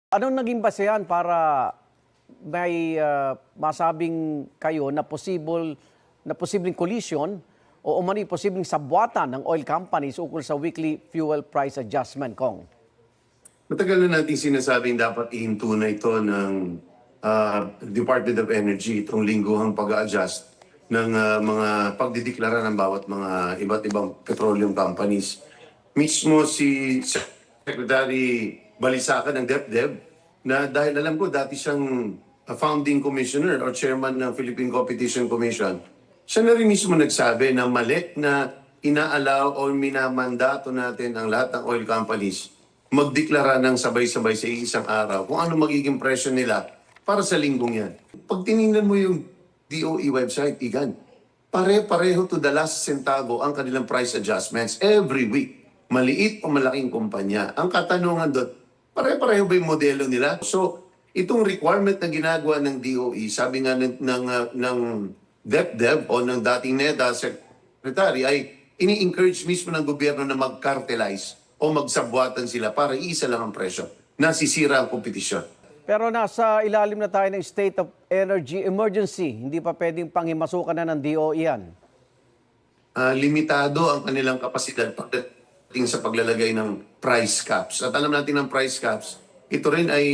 Anong naging basehan para may masabing kayo na posibleng collision o umani posibleng sabwatan ng oil companies ukol sa weekly fuel price adjustment, Kong? Matagal na natin sinasabing dapat ihinto na ito ng Department of Energy itong lingguhang pag-a-adjust ng mga pagdideklara ng bawat mga iba't ibang petroleum companies. Mismo si Secretary Balisacan ng DepDev na dahil alam ko dati siyang founding commissioner or chairman ng Philippine Competition Commission, siya na rin mismo nagsabi na mali na inaalaw o minamandato natin ang lahat ng oil companies magdeklara ng sabay-sabay sa isang araw kung ano magiging presyo nila para sa linggong yan. Pag tinignan mo yung DOE website, Igan, pare-pareho to the last centavo ang kanilang price adjustments every week. Maliit o malaking kumpanya. Ang katanungan doon, pare-pareho ba yung modelo nila? So, itong requirement na ginagawa ng DOE, sabi nga ng DepDev o ng dating NEDA Secretary ay ini-encourage mismo ng gobyerno na mag-cartelize o magsabwatan sila para isa lang ang presyo. Nasisira ang kompetisyon. Pero nasa ilalim na tayo ng state of energy emergency. Hindi pa pwedeng panghimasukan na ng DOE yan. Limitado ang kanilang kapasidad pagdating sa paglalagay ng price caps. At alam natin ng price caps, ito rin ay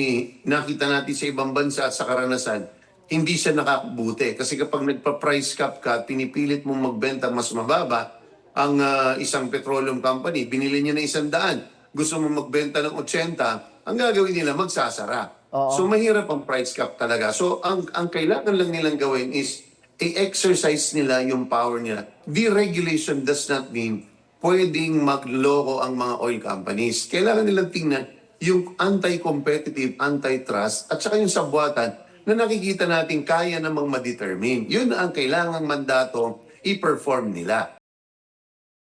nakita natin sa ibang bansa at sa karanasan, hindi siya nakabuti. Kasi kapag nagpa-price cap ka, pinipilit mong magbenta mas mababa, ang isang petroleum company, binili niya na 100, gusto mong magbenta ng 80, ang gagawin nila, magsasara. Oo. So mahirap ang price cap talaga. So ang kailangan lang nilang gawin is i-exercise nila yung power nila. Deregulation does not mean pwedeng magloko ang mga oil companies. Kailangan nilang tingnan yung anti-competitive, antitrust, at saka yung sabwatan na nakikita natin kaya namang ma-determine. Yun ang kailangang mandato i-perform nila.